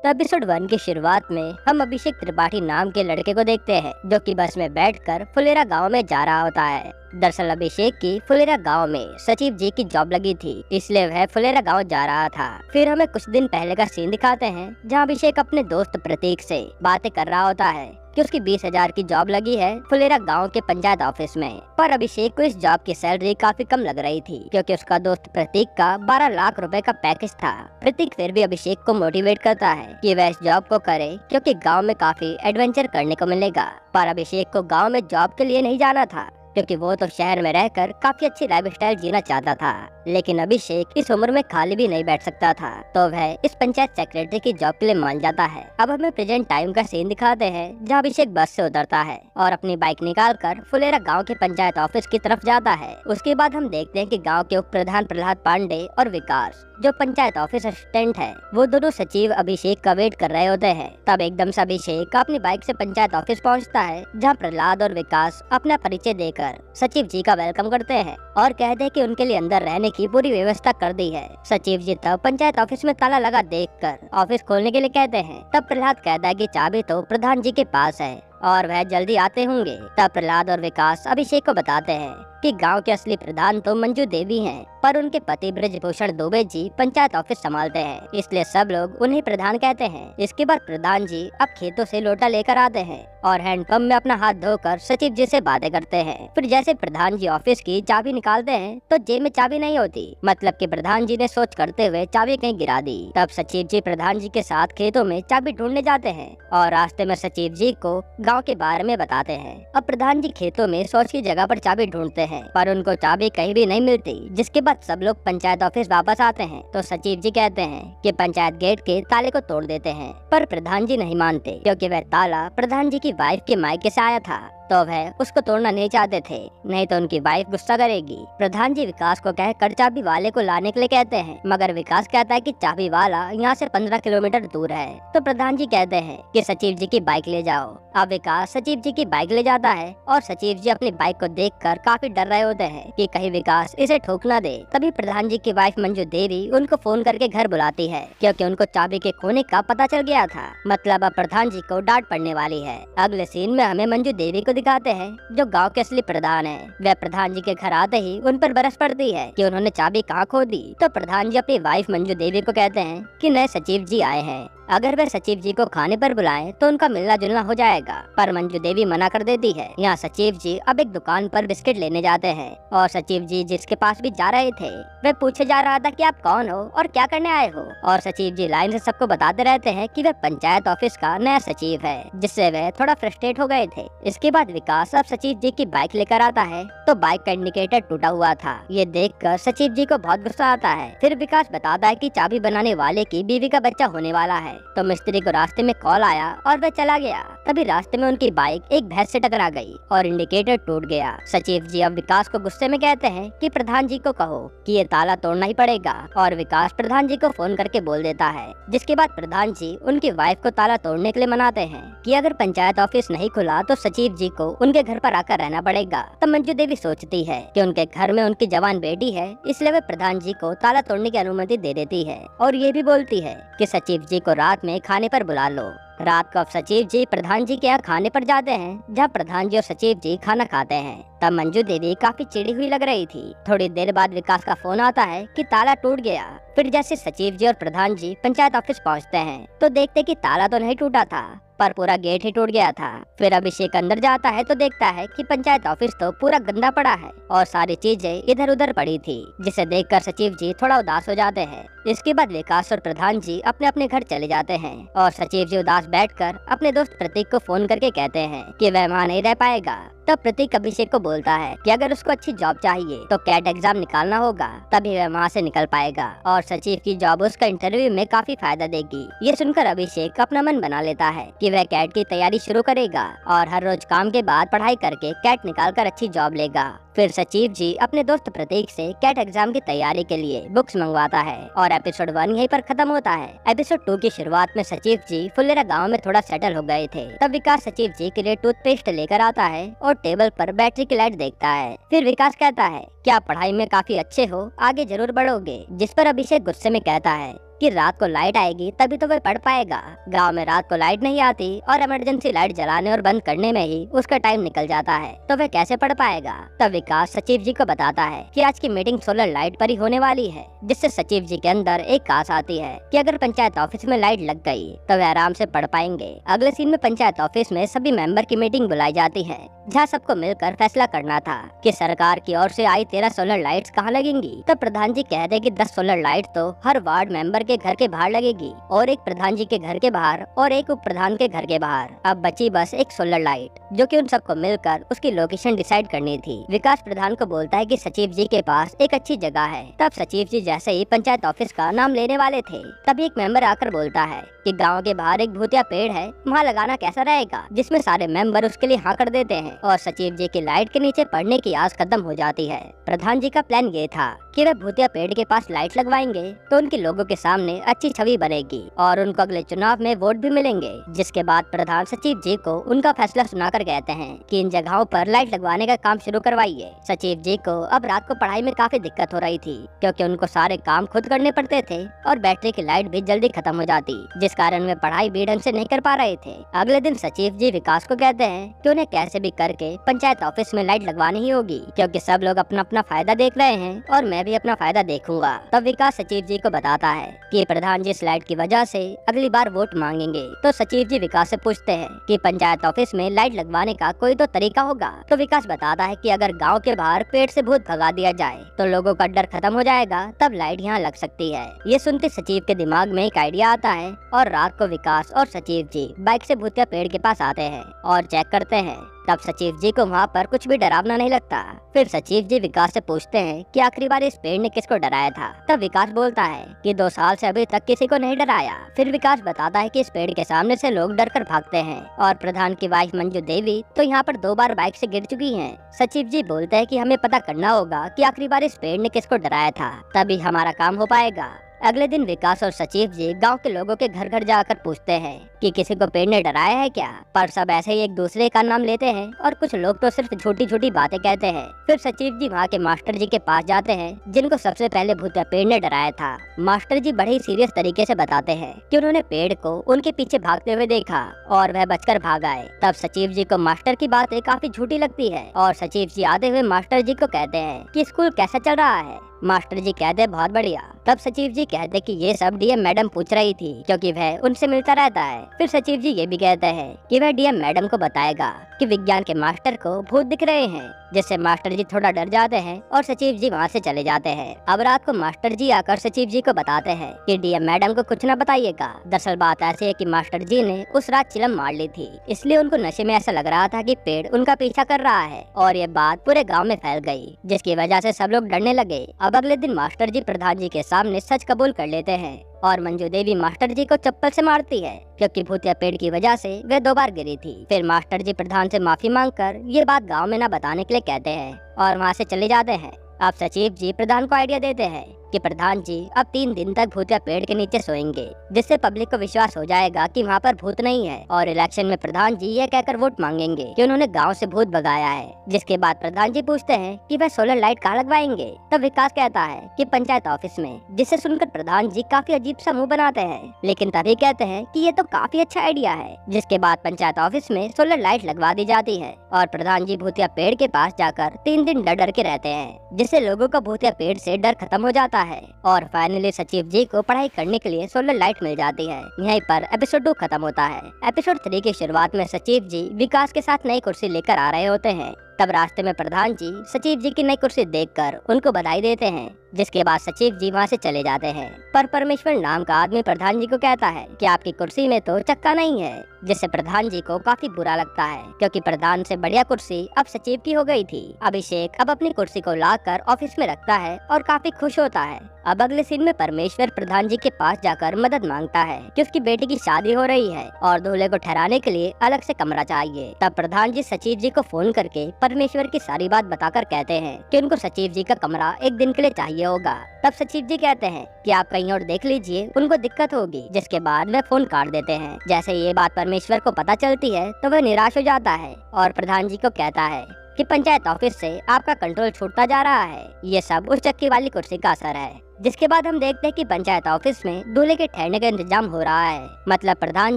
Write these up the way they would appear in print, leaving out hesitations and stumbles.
तो एपिसोड 1 की शुरुआत में हम अभिषेक त्रिपाठी नाम के लड़के को देखते हैं जो कि बस में बैठकर फुलेरा गांव में जा रहा होता है। दरअसल अभिषेक की फुलेरा गांव में सचिव जी की जॉब लगी थी, इसलिए वह फुलेरा गांव जा रहा था। फिर हमें कुछ दिन पहले का सीन दिखाते हैं जहां अभिषेक अपने दोस्त प्रतीक से बातें कर रहा होता है कि उसकी 20,000 की जॉब लगी है फुलेरा गांव के पंचायत ऑफिस में। पर अभिषेक को इस जॉब की सैलरी काफी कम लग रही थी क्योंकि उसका दोस्त प्रतीक का 12 लाख रुपए का पैकेज था। प्रतीक फिर भी अभिषेक को मोटिवेट करता है कि वह इस जॉब को करे क्योंकि गांव में काफी एडवेंचर करने को मिलेगा। पर अभिषेक को गाँव में जॉब के लिए नहीं जाना था क्योंकि वो तो शहर में रहकर काफी अच्छी लाइफस्टाइल जीना चाहता था। लेकिन अभिषेक इस उम्र में खाली भी नहीं बैठ सकता था, तो वह इस पंचायत सेक्रेटरी की जॉब के लिए मान जाता है। अब हमें प्रेजेंट टाइम का सीन दिखाते हैं जहां अभिषेक बस से उतरता है और अपनी बाइक निकालकर फुलेरा गांव के पंचायत ऑफिस की तरफ जाता है। उसके बाद हम देखते हैं कि गांव के उप प्रधान प्रहलाद पांडे और विकास जो पंचायत ऑफिस असिस्टेंट है, वो दोनों सचिव अभिषेक का वेट कर रहे होते हैं। तब एकदम से अभिषेक अपनी बाइक से पंचायत ऑफिस पहुंचता है जहां प्रहलाद और विकास अपना परिचय देकर सचिव जी का वेलकम करते हैं और कहते हैं कि उनके लिए अंदर रहने की पूरी व्यवस्था कर दी है। सचिव जी तब पंचायत ऑफिस में ताला लगा देखकर ऑफिस खोलने के लिए कहते हैं। तब प्रहलाद कहता है कि चाबी तो प्रधान जी के पास है और वह जल्दी आते होंगे। तब प्रहलाद और विकास अभिषेक को बताते हैं कि गांव के असली प्रधान तो मंजू देवी हैं, पर उनके पति ब्रजभूषण दुबे जी पंचायत ऑफिस संभालते हैं, इसलिए सब लोग उन्हें प्रधान कहते हैं। इसके बाद प्रधान जी अब खेतों से लोटा लेकर आते हैं और हैंडपंप में अपना हाथ धोकर सचिव जी से बातें करते हैं। फिर जैसे प्रधान जी ऑफिस की चाबी निकालते हैं तो जेब में चाबी नहीं होती, मतलब कि प्रधान जी ने सोच करते हुए चाबी कहीं गिरा दी। तब सचिव जी प्रधान जी के साथ खेतों में चाबी ढूंढने जाते हैं और रास्ते में सचिव जी को गाँव के बारे में बताते हैं। अब प्रधान जी खेतों में सोच की जगह पर चाबी ढूंढते हैं पर उनको चाबी कहीं भी नहीं मिलती। जिसके बाद सब लोग पंचायत ऑफिस वापस आते हैं तो सचिव जी कहते हैं कि पंचायत गेट के ताले को तोड़ देते हैं, पर प्रधान जी नहीं मानते क्योंकि वह ताला प्रधान जी की वाइफ के मायके से आया था, तो वह उसको तोड़ना नहीं चाहते थे, नहीं तो उनकी वाइफ गुस्सा करेगी। प्रधान जी विकास को कहकर चाबी वाले को लाने के लिए कहते हैं, मगर विकास कहता है कि चाबी वाला यहाँ से 15 किलोमीटर दूर है। तो प्रधान जी कहते हैं कि सचिव जी की बाइक ले जाओ। अब विकास सचिव जी की बाइक ले जाता है और सचिव जी अपनी बाइक को देखकर काफी डर रहे होते हैं कि कहीं विकास इसे ठोक ना दे। तभी प्रधान जी की वाइफ मंजू देवी उनको फोन करके घर बुलाती है क्योंकि उनको चाबी के खोने का पता चल गया था, मतलब अब प्रधान जी को डांट पड़ने वाली है। अगले सीन में हमें मंजू देवी को दिखाते हैं जो गांव के असली प्रधान है। वह प्रधान जी के घर आते ही उन पर बरस पड़ती है कि उन्होंने चाबी कहाँ खो दी। तो प्रधान जी अपनी वाइफ मंजू देवी को कहते हैं कि नए सचिव जी आए हैं, अगर वह सचिव जी को खाने पर बुलाएं तो उनका मिलना जुलना हो जाएगा, पर मंजू देवी मना कर देती है। यहाँ सचिव जी अब एक दुकान पर बिस्किट लेने जाते हैं और सचिव जी जिसके पास भी जा रहे थे वह पूछे जा रहा था कि आप कौन हो और क्या करने आए हो, और सचिव जी लाइन से सबको बताते रहते हैं कि वह पंचायत ऑफिस का नया सचिव है, जिससे वह थोड़ा फ्रस्ट्रेट हो गए थे। इसके बाद विकास अब सचिव जी की बाइक लेकर आता है तो बाइक का इंडिकेटर टूटा हुआ था। ये देखकर सचिव जी को बहुत गुस्सा आता है। फिर विकास बताता है कि चाबी बनाने वाले की बीवी का बच्चा होने वाला है, तो मिस्त्री को रास्ते में कॉल आया और वह चला गया। तभी रास्ते में उनकी बाइक एक भैंस से टकरा गई और इंडिकेटर टूट गया। सचिव जी अब विकास को गुस्से में कहते हैं कि प्रधान जी को कहो कि ये ताला तोड़ना ही पड़ेगा, और विकास प्रधान जी को फोन करके बोल देता है। जिसके बाद प्रधान जी उनकी वाइफ को ताला तोड़ने के लिए मनाते हैं कि अगर पंचायत ऑफिस नहीं खुला तो सचिव जी को उनके घर पर आकर रहना पड़ेगा। तब मंजू देवी सोचती है कि उनके घर में उनकी जवान बेटी है, इसलिए वे प्रधान जी को ताला तोड़ने की अनुमति दे देती है और ये भी बोलती है कि सचिव जी को रात में खाने पर बुला लो। रात को अब सचिव जी प्रधान जी के यहाँ खाने पर जाते हैं जहाँ प्रधान जी और सचिव जी खाना खाते हैं। तब मंजू देवी काफी चिड़ी हुई लग रही थी। थोड़ी देर बाद विकास का फोन आता है कि ताला टूट गया। फिर जैसे सचिव जी और प्रधान जी पंचायत ऑफिस पहुँचते हैं तो देखते कि ताला तो नहीं टूटा था पर पूरा गेट ही टूट गया था। फिर अभिषेक अंदर जाता है तो देखता है कि पंचायत ऑफिस तो पूरा गंदा पड़ा है और सारी चीजें इधर उधर पड़ी थी, जिसे देखकर सचिव जी थोड़ा उदास हो जाते हैं। इसके बाद विकास और प्रधान जी अपने अपने घर चले जाते हैं और सचिव जी उदास बैठकर अपने दोस्त प्रतीक को फोन करके कहते हैं कि वह वहाँ नहीं रह पाएगा। तब प्रतीक अभिषेक को बोलता है कि अगर उसको अच्छी जॉब चाहिए तो कैट एग्जाम निकालना होगा, तभी वह वहाँ से निकल पाएगा और सचिव की जॉब उसका इंटरव्यू में काफी फायदा देगी। ये सुनकर अभिषेक अपना मन बना लेता है कि वह कैट की तैयारी शुरू करेगा और हर रोज काम के बाद पढ़ाई करके कैट निकालकर अच्छी जॉब लेगा। फिर सचिव जी अपने दोस्त प्रतीक से कैट एग्जाम की तैयारी के लिए बुक्स मंगवाता है और एपिसोड 1 यहीं पर खत्म होता है। एपिसोड 2 की शुरुआत में सचिव जी फुलेरा गांव में थोड़ा सेटल हो गए थे। तब विकास सचिव जी के लिए टूथपेस्ट लेकर आता है और टेबल पर बैटरी की लाइट देखता है। फिर विकास कहता है कि आप पढ़ाई में काफी अच्छे हो, आगे जरूर बढ़ोगे। जिस पर अभिषेक गुस्से में कहता है कि रात को लाइट आएगी तभी तो वह पढ़ पाएगा। गांव में रात को लाइट नहीं आती और इमरजेंसी लाइट जलाने और बंद करने में ही उसका टाइम निकल जाता है, तो वह कैसे पढ़ पाएगा। तब विकास सचिव जी को बताता है कि आज की मीटिंग सोलर लाइट पर ही होने वाली है, जिससे सचिव जी के अंदर एक आस आती है कि अगर पंचायत ऑफिस में लाइट लग गई तो वे आराम से पढ़ पाएंगे। अगले सीन में पंचायत ऑफिस में सभी मेंबर की मीटिंग बुलाई जाती है, जहाँ सबको मिलकर फैसला करना था कि सरकार की ओर से आई 13 सोलर लाइट्स कहाँ लगेंगी। तब प्रधान जी कहते कि 10 सोलर लाइट तो हर वार्ड मेंबर के घर के बाहर लगेगी, और एक प्रधान जी के घर के बाहर और एक उप प्रधान के घर के बाहर। अब बची बस एक सोलर लाइट, जो कि उन सबको मिलकर उसकी लोकेशन डिसाइड करनी थी। विकास प्रधान को बोलता है कि सचिव जी के पास एक अच्छी जगह है। तब सचिव जी जैसे ही पंचायत ऑफिस का नाम लेने वाले थे, तभी एक मेंबर आकर बोलता है कि गांव के बाहर एक भूतिया पेड़ है, वहाँ लगाना कैसा रहेगा, जिसमें सारे मेंबर उसके लिए हाँ कर देते हैं और सचिव जी की लाइट के नीचे पड़ने की आस खत्म हो जाती है। प्रधान जी का प्लान ये था कि वे भूतिया पेड़ के पास लाइट लगवाएंगे तो उनके लोगों के सामने अच्छी छवि बनेगी और उनको अगले चुनाव में वोट भी मिलेंगे। जिसके बाद प्रधान सचिव जी को उनका फैसला सुनाकर कहते हैं कि इन जगहों पर लाइट लगवाने का काम शुरू करवाइए। सचिव जी को अब रात को पढ़ाई में काफी दिक्कत हो रही थी, क्योंकि उनको सारे काम खुद करने पड़ते थे और बैटरी की लाइट भी जल्दी खत्म हो जाती, जिस कारण वे पढ़ाई भी ढंग से नहीं कर पा रहे थे। अगले दिन सचिव जी विकास को कहते हैं कि उन्हें कैसे भी करके पंचायत ऑफिस में लाइट लगवानी ही होगी, क्योंकि सब लोग अपना अपना फायदा देख रहे हैं और मैं भी अपना फायदा देखूंगा। तब विकास सचिव जी को बताता है कि प्रधान जी इस लाइट की वजह से अगली बार वोट मांगेंगे। तो सचिव जी विकास से पूछते हैं कि पंचायत ऑफिस में लाइट लगवाने का कोई तो तरीका होगा। तो विकास बताता है कि अगर गांव के बाहर पेड़ से भूत भगा दिया जाए तो लोगों का डर खत्म हो जाएगा, तब लाइट यहाँ लग सकती है। ये सुनते सचिव के दिमाग में एक आइडिया आता है और रात को विकास और सचिव जी बाइक से भूतिया पेड़ के पास आते हैं और चेक करते हैं। तब सचिव जी को वहाँ पर कुछ भी डरावना नहीं लगता। फिर सचिव जी विकास से पूछते हैं कि आखिरी बार इस पेड़ ने किसको डराया था। तब विकास बोलता है कि 2 साल से अभी तक किसी को नहीं डराया। फिर विकास बताता है कि इस पेड़ के सामने से लोग डर कर भागते हैं और प्रधान की वाइफ मंजू देवी तो यहाँ पर 2 बार बाइक से गिर चुकी हैं। सचिव जी बोलते हैं कि हमें पता करना होगा कि आखिरी बार इस पेड़ ने किसको डराया था, तभी हमारा काम हो पाएगा। अगले दिन विकास और सचिव जी गांव के लोगों के घर घर जाकर पूछते हैं कि किसी को पेड़ ने डराया है क्या, पर सब ऐसे ही एक दूसरे का नाम लेते हैं और कुछ लोग तो सिर्फ छोटी छोटी बातें कहते हैं। फिर सचिव जी वहाँ के मास्टर जी के पास जाते हैं, जिनको सबसे पहले भूतिया पेड़ ने डराया था। मास्टर जी बड़े ही सीरियस तरीके से बताते हैं कि उन्होंने पेड़ को उनके पीछे भागते हुए देखा और वह बचकर भाग आए। तब सचिव जी को मास्टर की बातें काफी झूठी लगती है और सचिव जी आते हुए मास्टर जी को कहते हैं कि स्कूल कैसा चल रहा है। मास्टर जी कहते बहुत बढ़िया। तब सचिव जी कहते कि ये सब डीएम मैडम पूछ रही थी, क्योंकि वह उनसे मिलता रहता है। फिर सचिव जी ये भी कहते हैं कि वह डीएम मैडम को बताएगा कि विज्ञान के मास्टर को भूत दिख रहे हैं, जिससे मास्टर जी थोड़ा डर जाते हैं और सचिव जी वहाँ से चले जाते हैं। अब रात को मास्टर जी आकर सचिव जी को बताते हैं कि डीएम मैडम को कुछ न बताइएगा। दरअसल बात ऐसी है कि मास्टर जी ने उस रात चिलम मार ली थी, इसलिए उनको नशे में ऐसा लग रहा था कि पेड़ उनका पीछा कर रहा है और ये बात पूरे गाँव में फैल गयी, जिसकी वजह से सब लोग डरने लगे। अब अगले दिन मास्टर जी प्रधान जी के सामने सच कबूल कर लेते हैं और मंजू देवी मास्टर जी को चप्पल से मारती है, क्योंकि भूतिया पेड़ की वजह से वे 2 बार गिरी थी। फिर मास्टर जी प्रधान से माफी मांगकर ये बात गांव में न बताने के लिए कहते हैं और वहां से चले जाते हैं। अब सचिव जी प्रधान को आइडिया देते हैं कि प्रधान जी अब 3 दिन तक भूतिया पेड़ के नीचे सोएंगे, जिससे पब्लिक को विश्वास हो जाएगा कि वहाँ पर भूत नहीं है और इलेक्शन में प्रधान जी ये कहकर वोट मांगेंगे कि उन्होंने गांव से भूत भगाया है। जिसके बाद प्रधान जी पूछते हैं कि वह सोलर लाइट कहाँ लगवाएंगे। तब विकास कहता है कि पंचायत ऑफिस में, जिसे सुनकर प्रधान जी काफी अजीब सा मुँह बनाते हैं, लेकिन तभी कहते हैं कि ये तो काफी अच्छा आइडिया है। जिसके बाद पंचायत ऑफिस में सोलर लाइट लगवा दी जाती है और प्रधान जी भूतिया पेड़ के पास जाकर 3 दिन डर डर के रहते हैं, जिससे लोगों को भूतिया पेड़ से डर खत्म हो जाता है और फाइनली सचिव जी को पढ़ाई करने के लिए सोलर लाइट मिल जाती है। यहीं पर एपिसोड 2 खत्म होता है। एपिसोड 3 की शुरुआत में सचिव जी विकास के साथ नई कुर्सी लेकर आ रहे होते हैं। तब रास्ते में प्रधान जी सचिव जी की नई कुर्सी देखकर उनको बधाई देते हैं, जिसके बाद सचिव जी वहाँ से चले जाते हैं। पर परमेश्वर नाम का आदमी प्रधान जी को कहता है कि आपकी कुर्सी में तो चक्का नहीं है, जिससे प्रधान जी को काफी बुरा लगता है, क्योंकि प्रधान से बढ़िया कुर्सी अब सचिव की हो गई थी। अभिषेक अब अपनी कुर्सी को लाकर ऑफिस में रखता है और काफी खुश होता है। अब अगले सीन में परमेश्वर प्रधान जी के पास जाकर मदद मांगता है कि उसकी बेटी की शादी हो रही है और दूल्हे को ठहराने के लिए अलग से कमरा चाहिए। तब प्रधान जी सचिव जी को फोन करके परमेश्वर की सारी बात बताकर कहते हैं कि उनको सचिव जी का कमरा 1 दिन के लिए चाहिए होगा। तब सचिव जी कहते हैं कि आप कहीं और देख लीजिए, उनको दिक्कत होगी। जिसके बाद वे फोन काट देते हैं। जैसे ये बात परमेश्वर को पता चलती है तो वह निराश हो जाता है और प्रधान जी को कहता है कि पंचायत ऑफिस से आपका कंट्रोल छूटता जा रहा है, ये सब उस चक्की वाली कुर्सी का असर है। जिसके बाद हम देखते हैं कि पंचायत ऑफिस में दूल्हे के ठहरने का इंतजाम हो रहा है। मतलब प्रधान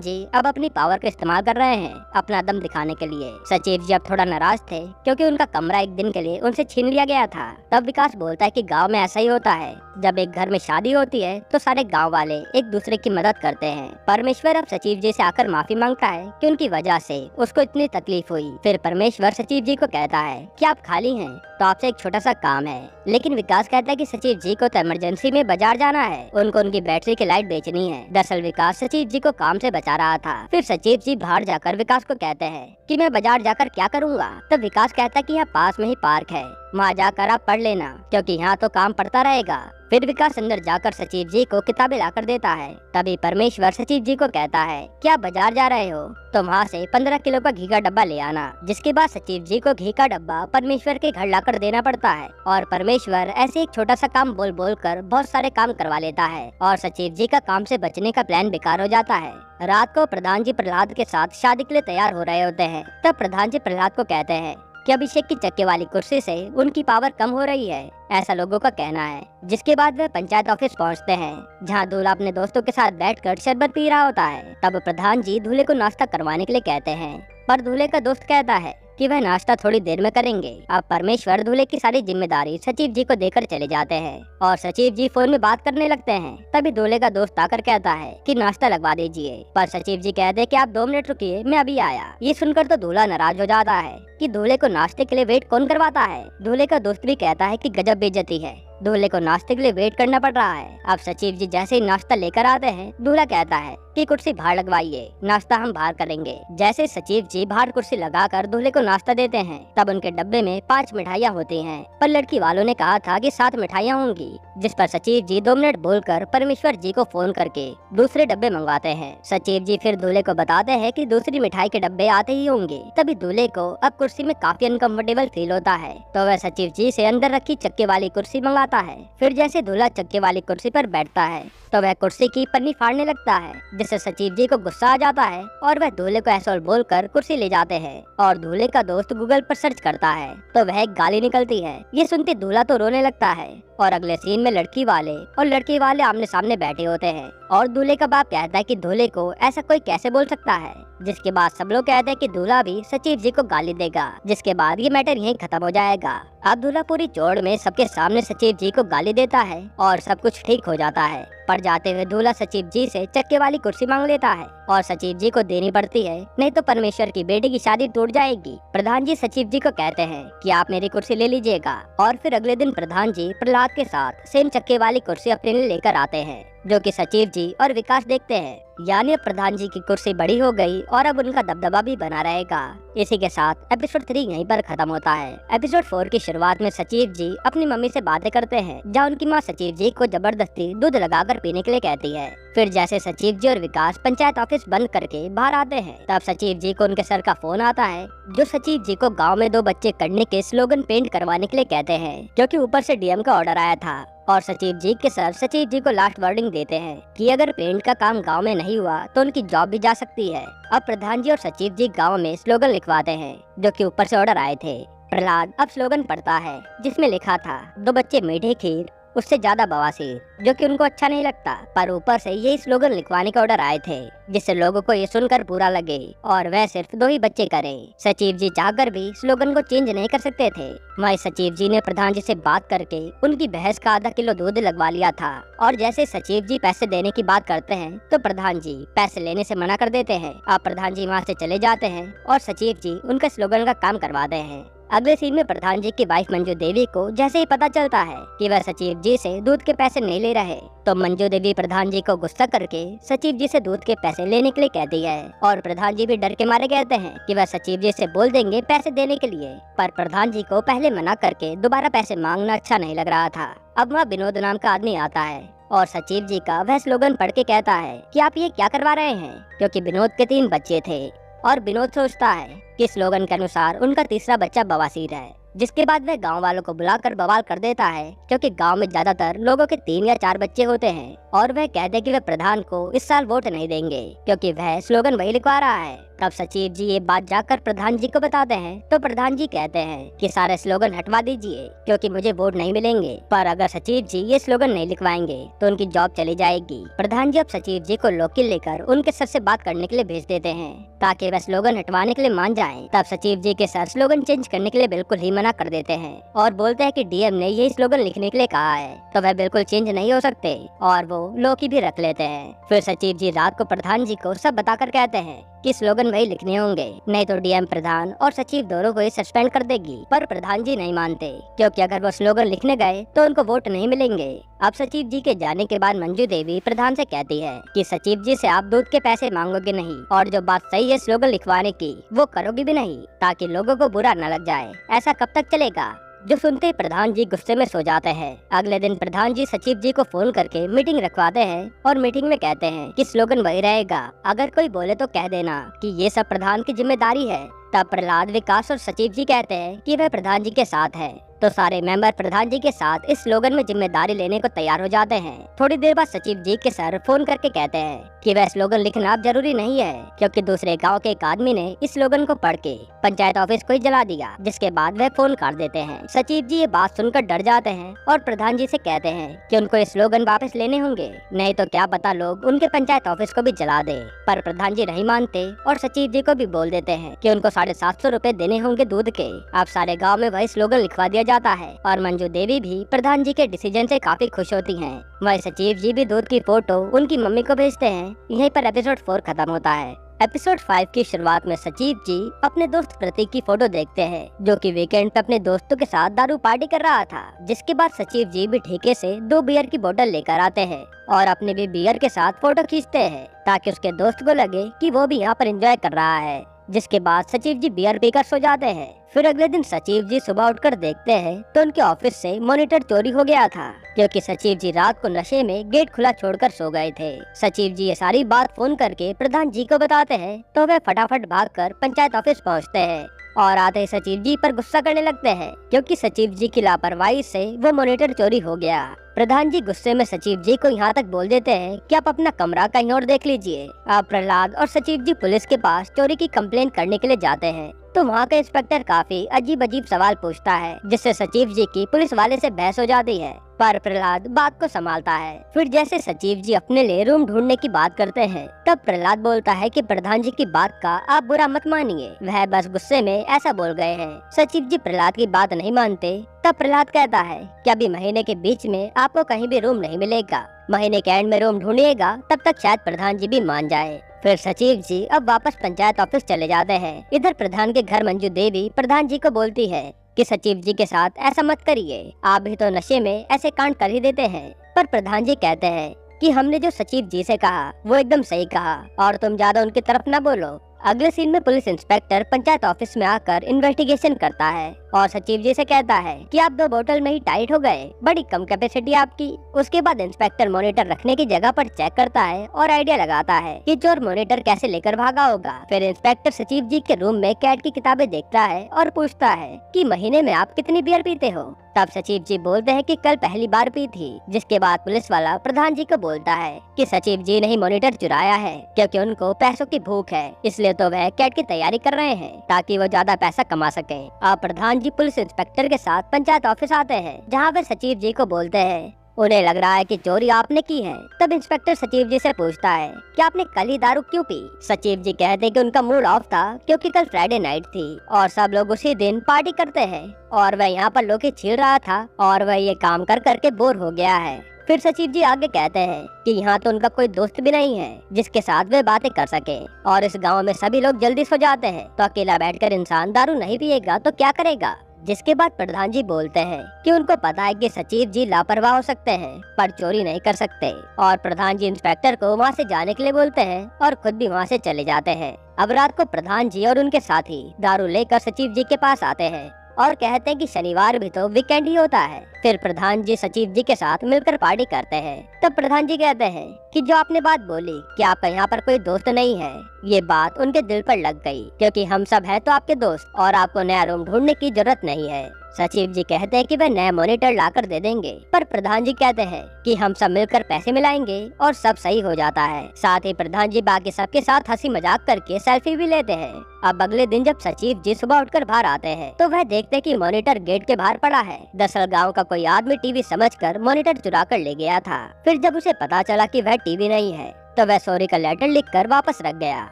जी अब अपनी पावर का इस्तेमाल कर रहे हैं अपना दम दिखाने के लिए। सचिव जी अब थोड़ा नाराज थे क्योंकि उनका कमरा एक दिन के लिए उनसे छीन लिया गया था। तब विकास बोलता है कि गांव में ऐसा ही होता है, जब एक घर में शादी होती है तो सारे गांव वाले एक दूसरे की मदद करते हैं। परमेश्वर अब सचिव जी से आकर माफी मांगता है कि उनकी वजह से उसको इतनी तकलीफ हुई। फिर परमेश्वर सचिव जी को कहता है कि आप खाली हैं तो आपसे एक छोटा सा काम है। लेकिन विकास कहता है कि सचिव जी को तो इमरजेंसी में बाजार जाना है, उनको उनकी बैटरी की लाइट बेचनी है। दरअसल विकास सचिव जी को काम से बचा रहा था। फिर सचिव जी बाहर जाकर विकास को कहते हैं कि मैं बाजार जाकर क्या करूँगा। तब विकास कहता है कि यहाँ पास में ही पार्क है, वहाँ जाकर आप पढ़ लेना क्योंकि यहाँ तो काम पड़ता रहेगा। फिर विकास अंदर जाकर सचिव जी को किताबें लाकर देता है। तभी परमेश्वर सचिव जी को कहता है कि आप बाजार जा रहे हो तो वहाँ से 15 किलो का घी का डब्बा ले आना। जिसके बाद सचिव जी को घी का डब्बा परमेश्वर के घर लाकर देना पड़ता है और परमेश्वर ऐसे एक छोटा सा काम बोल बोल कर बहुत सारे काम करवा लेता है और सचिव जी का काम से बचने का प्लान बेकार हो जाता है। रात को प्रधान जी प्रहलाद के साथ शादी के लिए तैयार हो रहे होते हैं। तब प्रधान जी प्रहलाद को कहते हैं कि अभिषेक की चक्के वाली कुर्सी से उनकी पावर कम हो रही है, ऐसा लोगों का कहना है। जिसके बाद वे पंचायत ऑफिस पहुंचते हैं जहां दूल्हा अपने दोस्तों के साथ बैठकर शरबत पी रहा होता है। तब प्रधान जी दूल्हे को नाश्ता करवाने के लिए कहते हैं, पर दूल्हे का दोस्त कहता है कि वह नाश्ता थोड़ी देर में करेंगे। अब परमेश्वर दूल्हे की सारी जिम्मेदारी सचिव जी को देकर चले जाते हैं और सचिव जी फोन में बात करने लगते हैं। तभी दूल्हे का दोस्त आकर कहता है कि नाश्ता लगवा दीजिए, पर सचिव जी कहते हैं कि आप 2 मिनट रुकिए, मैं अभी आया। ये सुनकर तो दूल्हा नाराज हो जाता है कि दूल्हे को नाश्ते के लिए वेट कौन करवाता है। दूल्हे का दोस्त भी कहता है कि गजब बेइज्जती है, दूल्हे को नाश्ते के लिए वेट करना पड़ रहा है। अब सचिव जी जैसे ही नाश्ता लेकर आते हैं, दूल्हा कहता है कि कुर्सी बाहर लगवाइए, नाश्ता हम बाहर करेंगे। जैसे सचिव जी बाहर कुर्सी लगाकर दूल्हे को नाश्ता देते हैं, तब उनके डब्बे में 5 मिठाइयाँ होती हैं, पर लड़की वालों ने कहा था कि 7 मिठाइयाँ होंगी। जिस पर सचिव जी 2 मिनट बोलकर परमेश्वर जी को फोन करके दूसरे डब्बे मंगवाते हैं। सचिव जी फिर दूल्हे को बताते हैं कि दूसरी मिठाई के डब्बे आते ही होंगे। तभी दूल्हे को अब कुर्सी में काफी अनकंफर्टेबल फील होता है, तो वह सचिव जी से अंदर रखी चक्के वाली कुर्सी मंगवाता है। फिर जैसे दूल्हा चक्के वाली कुर्सी पर बैठता है तो वह कुर्सी की पन्नी फाड़ने लगता है, जिससे सचिव जी को गुस्सा आ जाता है और वह दूल्हे को ऐसा बोलकर कुर्सी ले जाते हैं। और दूल्हे का दोस्त गूगल पर सर्च करता है तो वह एक गाली निकलती है। ये सुनते दूल्हा तो रोने लगता है और अगले सीन में लड़की वाले और लड़के वाले आमने सामने बैठे होते हैं और दूल्हे का बाप कहता है कि दूल्हे को ऐसा कोई कैसे बोल सकता है। जिसके बाद सब लोग कहते हैं कि दूल्हा भी सचिव जी को गाली देगा। जिसके बाद ये मैटर यहीं खत्म हो जाएगा। अब दूल्हा पूरी चौड़ में सबके सामने सचिव जी को गाली देता है और सब कुछ ठीक हो जाता है। पर जाते हुए दूल्हा सचिव जी से चक्के वाली कुर्सी मांग लेता है और सचिव जी को देनी पड़ती है, नहीं तो परमेश्वर की बेटी की शादी टूट जाएगी। प्रधान जी सचिव जी को कहते हैं कि आप मेरी कुर्सी ले लीजिएगा और फिर अगले दिन प्रधान जी प्रहलाद के साथ सेम चक्के वाली कुर्सी अपने लिए लेकर आते हैं, जो कि सचिव जी और विकास देखते हैं। यानी अब प्रधान जी की कुर्सी बड़ी हो गई और अब उनका दबदबा भी बना रहेगा। इसी के साथ एपिसोड 3 यहीं पर खत्म होता है। एपिसोड 4 की शुरुआत में सचिव जी अपनी मम्मी से बातें करते हैं, जहाँ उनकी माँ सचिव जी को जबरदस्ती दूध लगाकर पीने के लिए कहती है। फिर जैसे सचिव जी और विकास पंचायत ऑफिस बंद करके बाहर आते हैं, तब सचिव जी को उनके सर का फोन आता है, जो सचिव जी को गाँव में 2 बच्चे करने के स्लोगन पेंट करवाने के लिए कहते हैं, क्योंकि ऊपर से डीएम का ऑर्डर आया था। और सचिव जी के सर सचिव जी को लास्ट वार्निंग देते हैं कि अगर पेंट का काम गांव में नहीं हुआ तो उनकी जॉब भी जा सकती है। अब प्रधान जी और सचिव जी गांव में स्लोगन लिखवाते हैं, जो कि ऊपर से ऑर्डर आए थे। प्रहलाद अब स्लोगन पढ़ता है, जिसमें लिखा था 2 बच्चे मीठे खीर, उससे ज्यादा बवासीर, जो कि उनको अच्छा नहीं लगता। पर ऊपर से यही स्लोगन लिखवाने का ऑर्डर आए थे, जिससे लोगों को ये सुनकर बुरा लगे और वह सिर्फ 2 ही बच्चे करें। सचिव जी चाहकर भी स्लोगन को चेंज नहीं कर सकते थे। वही सचिव जी ने प्रधान जी से बात करके उनकी भैंस का आधा किलो दूध लगवा लिया था। और जैसे सचिव जी पैसे देने की बात करते हैं तो प्रधान जी पैसे लेने से मना कर देते हैं। अब प्रधान जी वहाँ से चले जाते हैं और सचिव जी उनका स्लोगन का काम करवाते हैं। अगले सीन में प्रधान जी की वाइफ मंजू देवी को जैसे ही पता चलता है कि वह सचिव जी से दूध के पैसे नहीं ले रहे, तो मंजू देवी प्रधान जी को गुस्सा करके सचिव जी से दूध के पैसे लेने के लिए कहती है। और प्रधान जी भी डर के मारे कहते हैं कि वह सचिव जी से बोल देंगे पैसे देने के लिए। पर प्रधान जी को पहले मना करके दोबारा पैसे मांगना अच्छा नहीं लग रहा था। अब वहाँ विनोद नाम का आदमी आता है और सचिव जी का वह स्लोगन पढ़ के कहता है कि आप ये क्या करवा रहे हैं, क्योंकि विनोद के 3 बच्चे थे और विनोद सोचता है कि स्लोगन के अनुसार उनका तीसरा बच्चा बवासीर है। जिसके बाद वह गांव वालों को बुलाकर बवाल कर देता है, क्योंकि गांव में ज्यादातर लोगों के 3 या 4 बच्चे होते हैं और वह कहते हैं कि वह प्रधान को इस साल वोट नहीं देंगे, क्योंकि वह स्लोगन वही लिखवा रहा है। तब सचिव जी ये बात जाकर प्रधान जी को बताते हैं तो प्रधान जी कहते हैं कि सारे स्लोगन हटवा दीजिए क्योंकि मुझे वोट नहीं मिलेंगे। पर अगर सचिव जी ये स्लोगन नहीं लिखवाएंगे तो उनकी जॉब चली जाएगी। प्रधान जी अब सचिव जी को लोकी लेकर उनके सर से बात करने के लिए भेज देते हैं ताकि वह स्लोगन हटवाने के लिए मान जाएं। तब सचिव जी के सर स्लोगन चेंज करने के लिए बिल्कुल ही मना कर देते हैं और बोलते हैं कि डीएम ने यही स्लोगन लिखने के लिए कहा है तो वह बिल्कुल चेंज नहीं हो सकते और वो लोकी भी रख लेते हैं। फिर सचिव जी रात को प्रधान जी को सब बताकर कहते हैं कि स्लोगन वही लिखने होंगे, नहीं तो डीएम प्रधान और सचिव दोनों को ही सस्पेंड कर देगी। पर प्रधान जी नहीं मानते क्योंकि अगर वो स्लोगन लिखने गए तो उनको वोट नहीं मिलेंगे। अब सचिव जी के जाने के बाद मंजू देवी प्रधान से कहती है कि सचिव जी से आप दूध के पैसे मांगोगे नहीं और जो बात सही है स्लोगन लिखवाने की वो करोगी भी नहीं ताकि लोगों को बुरा न लग जाए। ऐसा कब तक चलेगा? जो सुनते ही प्रधान जी गुस्से में सो जाते हैं। अगले दिन प्रधान जी सचिव जी को फोन करके मीटिंग रखवाते हैं और मीटिंग में कहते हैं कि स्लोगन वही रहेगा, अगर कोई बोले तो कह देना कि ये सब प्रधान की जिम्मेदारी है। तब प्रहलाद, विकास और सचिव जी कहते हैं कि वह प्रधान जी के साथ है तो सारे मेंबर प्रधान जी के साथ इस स्लोगन में जिम्मेदारी लेने को तैयार हो जाते हैं। थोड़ी देर बाद सचिव जी के सर फोन करके कहते हैं कि वह स्लोगन लिखना अब जरूरी नहीं है क्योंकि दूसरे गांव के एक आदमी ने इस स्लोगन को पढ़ के पंचायत ऑफिस को ही जला दिया, जिसके बाद वह फोन काट देते हैं। सचिव जी ये बात सुनकर डर जाते हैं और प्रधान जी से कहते हैं कि उनको ये स्लोगन वापस लेने होंगे, नहीं तो क्या पता लोग उनके पंचायत ऑफिस को भी जला दे। पर प्रधान जी नहीं मानते और सचिव जी को भी बोल देते हैं कि उनको 750 रुपए देने होंगे दूध के। अब सारे गाँव में वही स्लोगन लिखवा दिया जाता है और मंजू देवी भी प्रधान जी के डिसीजन से काफी खुश होती हैं। वही सचिव जी भी दूध की फोटो उनकी मम्मी को भेजते हैं। यहीं पर एपिसोड 4 खत्म होता है। एपिसोड 5 की शुरुआत में सचिव जी अपने दोस्त प्रतीक की फोटो देखते हैं जो कि वीकेंड पे अपने दोस्तों के साथ दारू पार्टी कर रहा था। जिसके बाद सचिव जी भी ठेके से 2 बियर की बोतल लेकर आते हैं और अपने भी बियर के साथ फोटो खींचते हैं ताकि उसके दोस्त को लगे कि वो भी यहाँ पर एंजॉय कर रहा है। जिसके बाद सचिव जी बियर पीकर सो जाते हैं। फिर अगले दिन सचिव जी सुबह उठकर देखते हैं तो उनके ऑफिस से मॉनिटर चोरी हो गया था क्योंकि सचिव जी रात को नशे में गेट खुला छोड़कर सो गए थे। सचिव जी ये सारी बात फोन करके प्रधान जी को बताते हैं तो वे फटाफट भागकर पंचायत ऑफिस पहुंचते हैं और आते ही सचिव जी पर गुस्सा करने लगते हैं क्योंकि सचिव जी की लापरवाही से वो मॉनिटर चोरी हो गया। प्रधान जी गुस्से में सचिव जी को यहाँ तक बोल देते हैं कि आप अपना कमरा कहीं और देख लीजिए। अब प्रहलाद और सचिव जी पुलिस के पास चोरी की कंप्लेंट करने के लिए जाते हैं तो वहाँ का इंस्पेक्टर काफी अजीब अजीब सवाल पूछता है जिससे सचिव जी की पुलिस वाले से बहस हो जाती है। पर प्रहलाद बात को संभालता है। फिर जैसे सचिव जी अपने लिए रूम ढूंढने की बात करते हैं तब प्रहलाद बोलता है कि प्रधान जी की बात का आप बुरा मत मानिए, वह बस गुस्से में ऐसा बोल गए हैं। सचिव जी प्रहलाद की बात नहीं मानते। तब प्रहलाद कहता है कि अभी महीने के बीच में आपको कहीं भी रूम नहीं मिलेगा, महीने के एंड में रूम ढूंढिएगा, तब तक शायद प्रधान जी भी मान जाए। फिर सचिव जी अब वापस पंचायत ऑफिस चले जाते हैं। इधर प्रधान के घर मंजू देवी प्रधान जी को बोलती है कि सचिव जी के साथ ऐसा मत करिए, आप भी तो नशे में ऐसे कांड कर ही देते हैं। पर प्रधान जी कहते हैं कि हमने जो सचिव जी से कहा वो एकदम सही कहा और तुम ज्यादा उनकी तरफ न बोलो। अगले सीन में पुलिस इंस्पेक्टर पंचायत ऑफिस में आकर इन्वेस्टिगेशन करता है और सचिव जी से कहता है कि आप 2 बोतल में ही टाइट हो गए, बड़ी कम कैपेसिटी आपकी। उसके बाद इंस्पेक्टर मॉनिटर रखने की जगह पर चेक करता है और आइडिया लगाता है कि चोर मॉनिटर कैसे लेकर भागा होगा। फिर इंस्पेक्टर सचिव जी के रूम में कैट की किताबें देखता है और पूछता है कि महीने में आप कितनी बियर पीते हो। तब सचिव जी बोलते हैं कि कल पहली बार पी थी। जिसके बाद पुलिस वाला प्रधान जी को बोलता है कि सचिव जी ने ही मॉनिटर चुराया है क्योंकि उनको पैसों की भूख है, इसलिए तो वह कैट की तैयारी कर रहे हैं ताकि वो ज्यादा पैसा कमा सके। अब प्रधान जी पुलिस इंस्पेक्टर के साथ पंचायत ऑफिस आते हैं जहाँ वे सचिव जी को बोलते हैं उन्हें लग रहा है कि चोरी आपने की है। तब इंस्पेक्टर सचिव जी से पूछता है कि आपने कल ही दारू क्यों पी। सचिव जी कहते हैं कि उनका मूड ऑफ था क्योंकि कल फ्राइडे नाइट थी और सब लोग उसी दिन पार्टी करते हैं और वह यहाँ पर लोग छील रहा था और वह ये काम कर करके बोर हो गया है। फिर सचिव जी आगे कहते हैं कि यहाँ तो उनका कोई दोस्त भी नहीं है जिसके साथ वे बातें कर सके और इस गांव में सभी लोग जल्दी सो जाते हैं तो अकेला बैठकर इंसान दारू नहीं पिएगा तो क्या करेगा। जिसके बाद प्रधान जी बोलते हैं कि उनको पता है कि सचिव जी लापरवाह हो सकते हैं पर चोरी नहीं कर सकते और प्रधान जी इंस्पेक्टर को वहाँ से जाने के लिए बोलते हैं और खुद भी वहाँ से चले जाते हैं। अब रात को प्रधान जी और उनके साथी दारू लेकर सचिव जी के पास आते हैं और कहते हैं कि शनिवार भी तो वीकेंड ही होता है फिर प्रधान जी सचिव जी के साथ मिलकर पार्टी करते हैं। तब प्रधान जी कहते हैं कि जो आपने बात बोली कि आपका यहाँ पर कोई दोस्त नहीं है, ये बात उनके दिल पर लग गई, क्योंकि हम सब हैं तो आपके दोस्त और आपको नया रूम ढूंढने की जरूरत नहीं है। सचिव जी कहते हैं कि वे नया मॉनिटर लाकर दे देंगे, पर प्रधान जी कहते हैं कि हम सब मिलकर पैसे मिलाएंगे और सब सही हो जाता है। साथ ही प्रधान जी बाकी सबके साथ हंसी मजाक करके सेल्फी भी लेते हैं। अब अगले दिन जब सचिव जी सुबह उठकर बाहर आते हैं तो वह देखते हैं कि मॉनिटर गेट के बाहर पड़ा है। दरअसल गांव का कोई आदमी टीवी समझकर मॉनिटर चुरा कर ले गया था। फिर जब उसे पता चला कि वह टीवी नहीं है तो वह सॉरी का लेटर लिखकर वापस रख गया।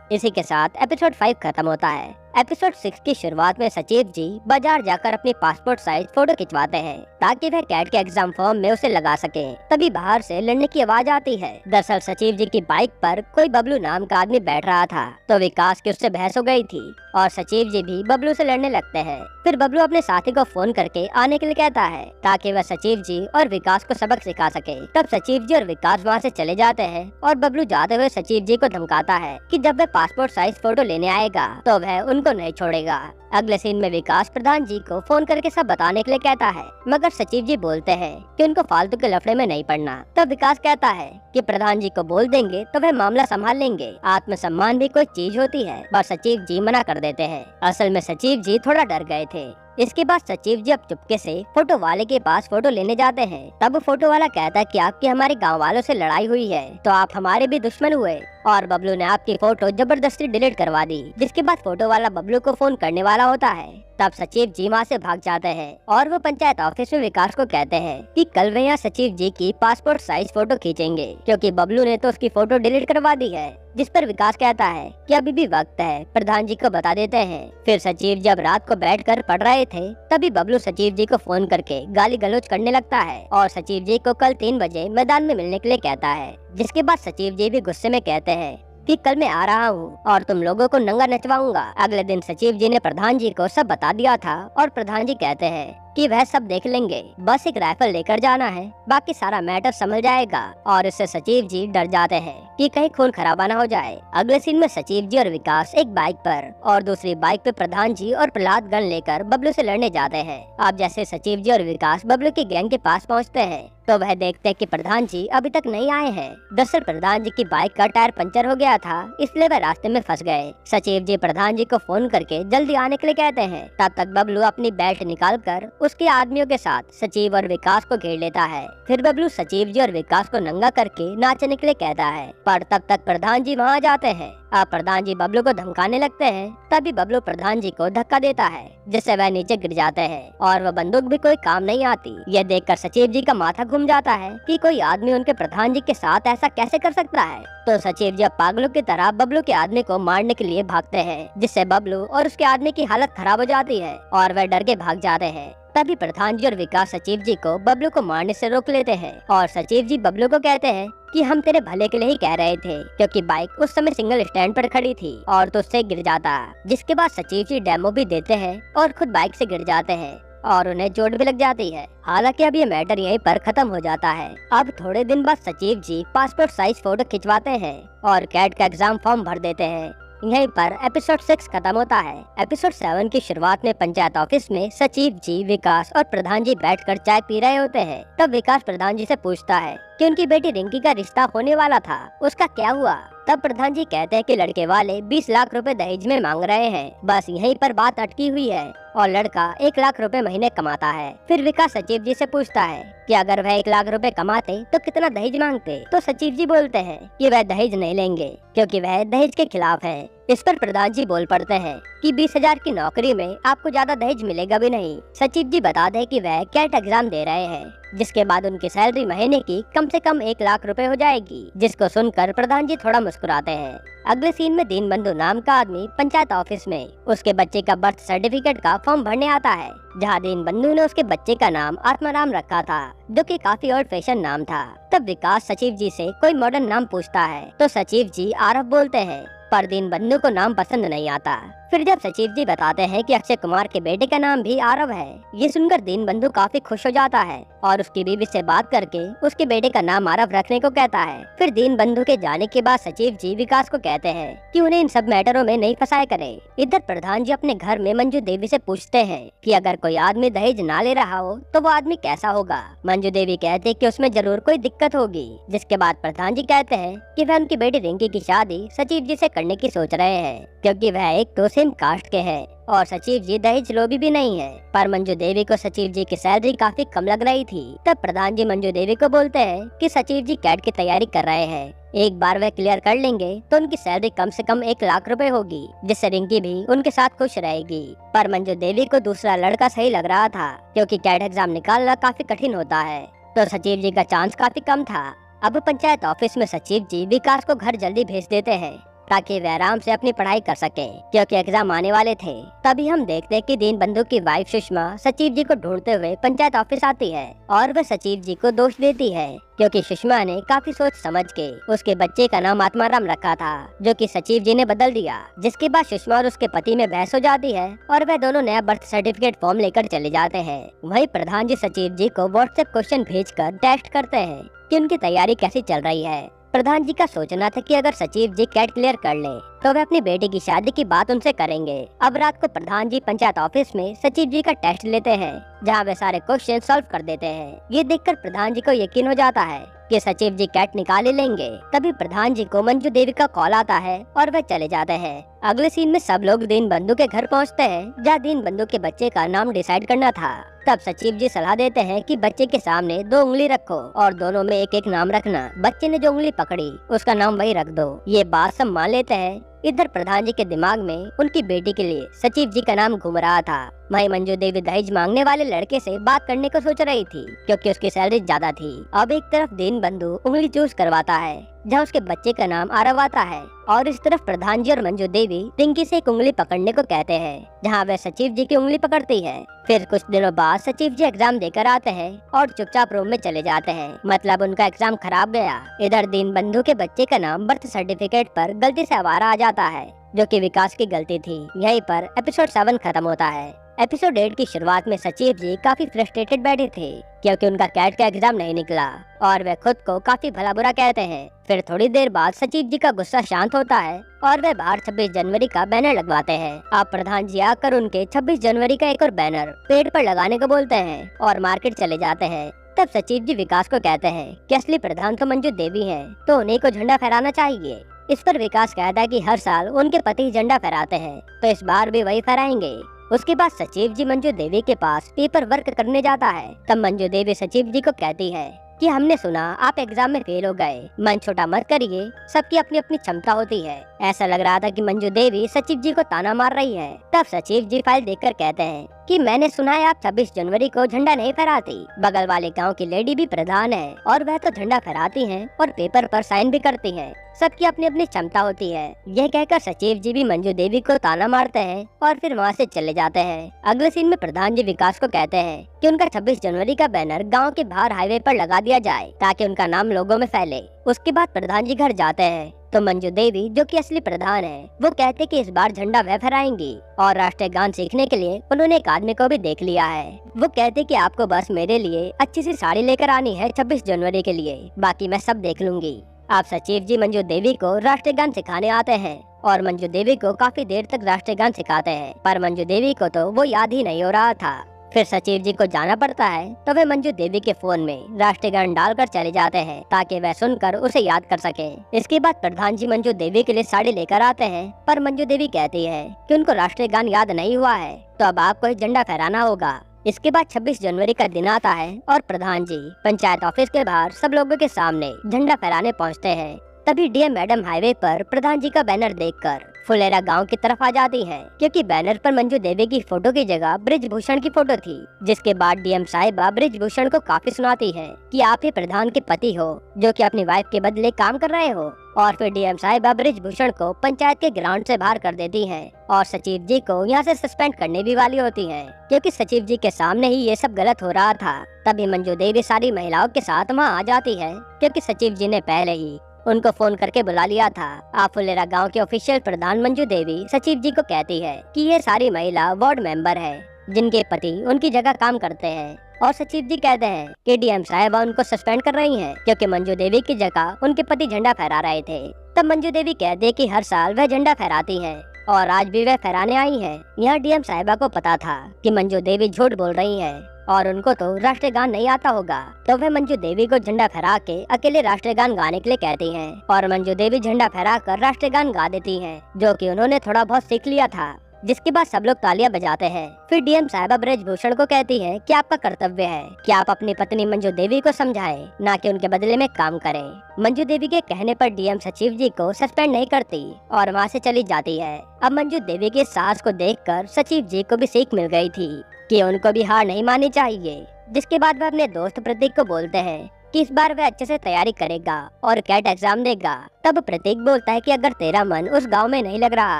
इसी के साथ एपिसोड 5 खत्म होता है। एपिसोड 6 की शुरुआत में सचिव जी बाजार जाकर अपनी पासपोर्ट साइज फोटो खिंचवाते हैं ताकि वह कैट के एग्जाम फॉर्म में उसे लगा सके। तभी बाहर से लड़ने की आवाज आती है। दरअसल सचिव जी की बाइक पर कोई बबलू नाम का आदमी बैठ रहा था, तो विकास की उससे बहस हो गई थी और सचिव जी भी बबलू से लड़ने लगते हैं। फिर बबलू अपने साथी को फोन करके आने के लिए कहता है ताकि वह सचिव जी और विकास को सबक सिखा सके। तब सचिव जी और विकास वहाँ से चले जाते हैं और बबलू जाते हुए सचिव जी को धमकाता है कि जब वह पासपोर्ट साइज फोटो लेने आएगा तो वह उनको नहीं छोड़ेगा। अगले सीन में विकास प्रधान जी को फोन करके सब बताने के लिए कहता है, मगर सचिव जी बोलते हैं कि उनको फालतू के लफड़े में नहीं पड़ना। तब विकास कहता है कि प्रधान जी को बोल देंगे तो वह मामला संभाल लेंगे, आत्मसम्मान भी कोई चीज होती है। और सचिव जी मना कर देते हैं। असल में सचिव जी थोड़ा डर गए थे। इसके बाद सचिव जी अब चुपके से फोटो वाले के पास फोटो लेने जाते हैं। तब फोटो वाला कहता है कि आपकी हमारे गांव वालों से लड़ाई हुई है तो आप हमारे भी दुश्मन हुए और बबलू ने आपकी फोटो जबरदस्ती डिलीट करवा दी। जिसके बाद फोटो वाला बबलू को फोन करने वाला होता है। तब सचिव जी वहाँ से भाग जाते हैं और वो पंचायत ऑफिस में विकास को कहते हैं कि कल वे यहाँ सचिव जी की पासपोर्ट साइज फोटो खींचेंगे, क्योंकि बबलू ने तो उसकी फोटो डिलीट करवा दी है। जिस पर विकास कहता है कि अभी भी वक्त है, प्रधान जी को बता देते हैं। फिर सचिव जब रात को बैठकर पढ़ रहे थे तभी बबलू सचिव जी को फोन करके गाली गलौज करने लगता है और सचिव जी को कल 3 बजे मैदान में मिलने के लिए कहता है। जिसके बाद सचिव जी भी गुस्से में कहते हैं कि कल मैं आ रहा हूँ और तुम लोगों को नंगा नचवाऊंगा। अगले दिन सचिव जी ने प्रधान जी को सब बता दिया था और प्रधान जी कहते हैं कि वह सब देख लेंगे, बस एक राइफल लेकर जाना है, बाकी सारा मैटर संभल जाएगा। और इससे सचिव जी डर जाते हैं कि कहीं खून खराबा न हो जाए। अगले सीन में सचिव जी और विकास एक बाइक पर और दूसरी बाइक पे प्रधान जी और प्रहलाद गन लेकर बबलू से लड़ने जाते हैं। अब जैसे सचिव जी और विकास बबलू की गैंग के पास पहुँचते हैं तो वह देखते हैं कि प्रधान जी अभी तक नहीं आए हैं। दरअसल प्रधान जी की बाइक का टायर पंचर हो गया था, इसलिए वह रास्ते में फंस गए। सचिव जी प्रधान जी को फोन करके जल्दी आने के लिए कहते हैं। तब तक बबलू अपनी बेल्ट निकालकर उसके आदमियों के साथ सचिव और विकास को घेर लेता है। फिर बबलू सचिव जी और विकास को नंगा करके नाचने के लिए कहता है, पर तब तक प्रधान जी वहाँ जाते हैं। अब प्रधान जी बबलू को धमकाने लगते हैं। तभी बबलू प्रधान जी को धक्का देता है, जिससे वह नीचे गिर जाते हैं और वह बंदूक भी कोई काम नहीं आती। यह देखकर सचिव जी का माथा घूम जाता है कि कोई आदमी उनके प्रधान जी के साथ ऐसा कैसे कर सकता है। तो सचिव जी पागलों की तरह बबलू के आदमी को मारने के लिए भागते हैं, जिससे बबलू और उसके आदमी की हालत खराब हो जाती है और वह डर के भाग जाते हैं। तभी प्रधान जी और विकास सचिव जी को बबलू को मारने से रोक लेते हैं और सचिव जी बबलू को कहते हैं कि हम तेरे भले के लिए ही कह रहे थे, क्योंकि बाइक उस समय सिंगल स्टैंड पर खड़ी थी और तो उससे गिर जाता। जिसके बाद सचिव जी डेमो भी देते हैं और खुद बाइक से गिर जाते हैं और उन्हें चोट भी लग जाती है। हालांकि अब ये मैटर यहीं पर खत्म हो जाता है। अब थोड़े दिन बाद सचिव जी पासपोर्ट साइज फोटो खिंचवाते हैं और कैट का एग्जाम फॉर्म भर देते हैं। यहीं पर एपिसोड 6 खत्म होता है। एपिसोड 7 की शुरुआत में पंचायत ऑफिस में सचिव जी, विकास और प्रधान जी बैठकर चाय पी रहे होते हैं। तब विकास प्रधान जी से पूछता है कि उनकी बेटी रिंकी का रिश्ता होने वाला था, उसका क्या हुआ। तब प्रधान जी कहते हैं कि लड़के वाले 20 लाख रुपए दहेज में मांग रहे हैं, बस यहीं पर बात अटकी हुई है और लड़का 1 लाख रुपए महीने कमाता है। फिर विकास सचिव जी से पूछता है कि अगर वह 1 लाख रुपए कमाते तो कितना दहेज मांगते। तो सचिव जी बोलते हैं कि वह दहेज नहीं लेंगे, क्योंकि वह दहेज के खिलाफ है। इस पर प्रधान जी बोल पड़ते हैं कि 20,000 की नौकरी में आपको ज्यादा दहेज मिलेगा भी नहीं। सचिव जी बता दे कि वह कैट एग्जाम दे रहे हैं, जिसके बाद उनकी सैलरी महीने की कम से कम 1 लाख रुपए हो जाएगी। जिसको सुनकर प्रधान जी थोड़ा मुस्कुराते हैं। अगले सीन में दीनबंधु नाम का आदमी पंचायत ऑफिस में उसके बच्चे का बर्थ सर्टिफिकेट का फॉर्म भरने आता है, जहाँ दीनबंधु ने उसके बच्चे का नाम आत्माराम रखा था, जो कि काफी ओल्ड फैशन नाम था। तब विकास सचिव जी से कोई मॉडर्न नाम पूछता है तो सचिव जी आरव बोलते हैं पर दीनबंधु को नाम पसंद नहीं आता। फिर जब सचिव जी बताते हैं कि अक्षय कुमार के बेटे का नाम भी आरव है, ये सुनकर दीनबंधु काफी खुश हो जाता है और उसकी बीवी से बात करके उसके बेटे का नाम आरव रखने को कहता है। फिर दीनबंधु के जाने के बाद सचिव जी विकास को कहते हैं कि उन्हें इन सब मैटरों में नहीं फंसाया करे। इधर प्रधान जी अपने घर में मंजू देवी से पूछते हैं कि अगर कोई आदमी दहेज ना ले रहा हो तो वो आदमी कैसा होगा। मंजू देवी कहते कि उसमें जरूर कोई दिक्कत होगी। जिसके बाद प्रधान जी कहते हैं कि वह उनकी बेटी रिंकी की शादी सचिव जी से करने की सोच रहे हैं, क्योंकि वह एक तो सेम कास्ट के हैं और सचिव जी दहेज लोभी भी नहीं है। पर मंजू देवी को सचिव जी की सैलरी काफी कम लग रही थी। तब प्रधान जी मंजू देवी को बोलते हैं कि सचिव जी कैट की तैयारी कर रहे हैं, एक बार वह क्लियर कर लेंगे तो उनकी सैलरी कम से कम 1 लाख रुपए होगी, जिससे रिंकी भी उनके साथ खुश रहेगी। पर मंजू देवी को दूसरा लड़का सही लग रहा था, क्योंकि कैट एग्जाम निकालना काफी कठिन होता है, तो सचिव जी का चांस काफी कम था। अब पंचायत ऑफिस में सचिव जी विकास को घर जल्दी भेज देते हैं ताकि वह आराम से अपनी पढ़ाई कर सके, क्योंकि एग्जाम आने वाले थे। तभी हम देखते हैं कि दीनबंधु की वाइफ सुषमा सचिव जी को ढूंढते हुए पंचायत ऑफिस आती है और वह सचिव जी को दोष देती है, क्योंकि सुषमा ने काफी सोच समझ के उसके बच्चे का नाम आत्माराम रखा था, जो कि सचिव जी ने बदल दिया। जिसके बाद सुषमा और उसके पति में बहस हो जाती है और वह दोनों नया बर्थ सर्टिफिकेट फॉर्म लेकर चले जाते हैं। वहीं प्रधान जी सचिव जी को व्हाट्सएप क्वेश्चन भेजकर टेस्ट करते हैं कि उनकी तैयारी कैसी चल रही है। प्रधान जी का सोचना था कि अगर सचिव जी कैट क्लियर कर ले तो वे अपनी बेटी की शादी की बात उनसे करेंगे। अब रात को प्रधान जी पंचायत ऑफिस में सचिव जी का टेस्ट लेते हैं, जहां वे सारे क्वेश्चन सॉल्व कर देते हैं। ये देखकर प्रधान जी को यकीन हो जाता है कि सचिव जी कैट निकाल ही लेंगे। तभी प्रधान जी को मंजू देवी का कॉल आता है और वह चले जाते हैं। अगले सीन में सब लोग दीनबंधु के घर पहुंचते हैं, जहां दीनबंधु के बच्चे का नाम डिसाइड करना था। तब सचिव जी सलाह देते हैं कि बच्चे के सामने 2 उंगली रखो और दोनों में एक एक नाम रखना। बच्चे ने जो उंगली पकड़ी उसका नाम वही रख दो। ये बात सब मान लेते हैं। इधर प्रधान जी के दिमाग में उनकी बेटी के लिए सचिव जी का नाम घूम रहा था। वहीं मंजू देवी दहेज मांगने वाले लड़के से बात करने को सोच रही थी, क्योंकि उसकी सैलरी ज्यादा थी। अब एक तरफ दीनबंधु उंगली चूज करवाता है जहां उसके बच्चे का नाम आरव आता है, और इस तरफ प्रधान जी और मंजू देवी रिंकी से एक उंगली पकड़ने को कहते हैं, जहां वह सचिव जी की उंगली पकड़ती है। फिर कुछ दिनों बाद सचिव जी एग्जाम देकर आते हैं और चुपचाप रूम में चले जाते हैं, मतलब उनका एग्जाम खराब गया। इधर दीनबंधु के बच्चे का नाम बर्थ सर्टिफिकेट पर गलती से आवारा आ जाता है, जो कि विकास की गलती थी। यहीं पर एपिसोड 7 खत्म होता है। एपिसोड 8 की शुरुआत में सचिव जी काफी फ्रस्ट्रेटेड बैठे थे, क्योंकि उनका कैट का एग्जाम नहीं निकला और वे खुद को काफी भला बुरा कहते हैं। फिर थोड़ी देर बाद सचिव जी का गुस्सा शांत होता है और वे बाहर 26 जनवरी का बैनर लगवाते हैं। अब प्रधान जी आकर उनके 26 जनवरी का एक और बैनर पेड़ पर लगाने को बोलते हैं और मार्केट चले जाते हैं। तब सचिव जी विकास को कहते हैं कि असली प्रधान तो मंजू देवी हैं, तो उन्हीं को झंडा फहराना चाहिए। इस पर विकास कहता है कि हर साल उनके पति झंडा फहराते हैं, तो इस बार भी वही फहराएंगे। उसके बाद सचिव जी मंजू देवी के पास पेपर वर्क करने जाता है। तब मंजू देवी सचिव जी को कहती है कि हमने सुना आप एग्जाम में फेल हो गए, मन छोटा मत करिए, सबकी अपनी अपनी क्षमता होती है। ऐसा लग रहा था कि मंजू देवी सचिव जी को ताना मार रही है। तब सचिव जी फाइल देखकर कहते हैं कि मैंने सुना है आप 26 जनवरी को झंडा नहीं फहराती। बगल वाले गांव की लेडी भी प्रधान है और वह तो झंडा फहराती हैं और पेपर पर साइन भी करती हैं। सबकी अपनी अपनी क्षमता होती है। यह कहकर सचिव जी भी मंजू देवी को ताना मारते हैं और फिर वहाँ से चले जाते हैं। अगले सीन में प्रधान जी विकास को कहते हैं कि उनका 26 जनवरी का बैनर गांव के बाहर हाईवे पर लगा दिया जाए, ताकि उनका नाम लोगों में फैले। उसके बाद प्रधान जी घर जाते हैं तो मंजू देवी, जो कि असली प्रधान है, वो कहते कि इस बार झंडा वह फहराएंगी और राष्ट्रीय गान सीखने के लिए उन्होंने एक आदमी को भी देख लिया है। वो कहते कि आपको बस मेरे लिए अच्छी सी साड़ी लेकर आनी है 26 जनवरी के लिए, बाकी मैं सब देख लूंगी। आप सचिव जी मंजू देवी को राष्ट्रीय गान सिखाने आते हैं और मंजू देवी को काफी देर तक राष्ट्रीय गान सिखाते हैं, पर मंजू देवी को तो वो याद ही नहीं हो रहा था। फिर सचिव जी को जाना पड़ता है, तो वे मंजू देवी के फोन में राष्ट्रीय गान डालकर चले जाते हैं ताकि वह सुनकर उसे याद कर सके। इसके बाद प्रधान जी मंजू देवी के लिए साड़ी लेकर आते हैं, पर मंजू देवी कहती है कि उनको राष्ट्रीय गान याद नहीं हुआ है, तो अब आपको झंडा फहराना होगा। इसके बाद 26 जनवरी का दिन आता है और प्रधान जी पंचायत ऑफिस के बाहर सब लोगों के सामने झंडा फहराने पहुंचते हैं। तभी डीएम मैडम हाईवे पर प्रधान जी का बैनर देखकर फुलेरा गांव की तरफ आ जाती हैं, क्योंकि बैनर पर मंजू देवी की फोटो की जगह ब्रिजभूषण की फोटो थी। जिसके बाद डीएम साहिबा ब्रिजभूषण को काफी सुनाती है कि आप ही प्रधान के पति हो, जो कि अपनी वाइफ के बदले काम कर रहे हो। और फिर डीएम साहिबा ब्रिजभूषण को पंचायत के ग्राउंड से बाहर कर देती हैं और सचिव जी को यहाँ से सस्पेंड करने भी वाली होती हैं, क्योंकि सचिव जी के सामने ही ये सब गलत हो रहा था। तभी मंजू देवी सारी महिलाओं के साथ वहाँ आ जाती है, क्योंकि सचिव जी ने पहले ही उनको फोन करके बुला लिया था। आप फुलेरा गांव के ऑफिशियल प्रधान मंजू देवी सचिव जी को कहती है कि ये सारी महिला वार्ड मेंबर है जिनके पति उनकी जगह काम करते हैं, और सचिव जी कहते हैं कि डीएम साहिबा उनको सस्पेंड कर रही हैं क्योंकि मंजू देवी की जगह उनके पति झंडा फहरा रहे थे। तब मंजू देवी कहते हैं कि हर साल वह झंडा फहराती हैं और आज भी वह फहराने आई है। यहाँ डीएम साहिबा को पता था कि मंजू देवी झूठ बोल रही है और उनको तो राष्ट्रगान नहीं आता होगा, तो वह मंजू देवी को झंडा फहरा के अकेले राष्ट्रगान गाने के लिए कहती हैं और मंजू देवी झंडा फहरा कर राष्ट्रगान गा देती हैं, जो कि उन्होंने थोड़ा बहुत सीख लिया था। जिसके बाद सब लोग तालियां बजाते हैं। फिर डीएम साहिबा ब्रजभूषण को कहती है कि आपका कर्तव्य है कि आप अपनी पत्नी मंजू देवी को समझाएं, ना कि उनके बदले में काम करें। मंजू देवी के कहने पर डीएम सचिव जी को सस्पेंड नहीं करती और वहाँ से चली जाती है। अब मंजू देवी की सास को देखकर सचिव जी को भी सीख मिल गई थी कि उनको भी हार नहीं माननी चाहिए। जिसके बाद वह अपने दोस्त प्रतीक को बोलते हैं कि इस बार वह अच्छे से तैयारी करेगा और कैट एग्जाम देगा। तब प्रतीक बोलता है कि अगर तेरा मन उस गांव में नहीं लग रहा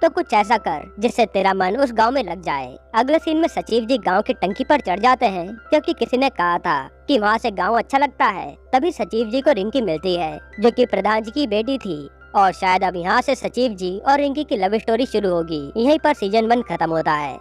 तो कुछ ऐसा कर जिससे तेरा मन उस गांव में लग जाए। अगले सीन में सचिव जी गांव की टंकी पर चढ़ जाते हैं क्योंकि किसी ने कहा था कि वहां से गांव अच्छा लगता है। तभी सचिव जी को रिंकी मिलती है जो कि प्रधान जी की बेटी थी और शायद अब यहाँ से सचिव जी और रिंकी की लव स्टोरी शुरू होगी। यहीं पर सीजन 1 खत्म होता है।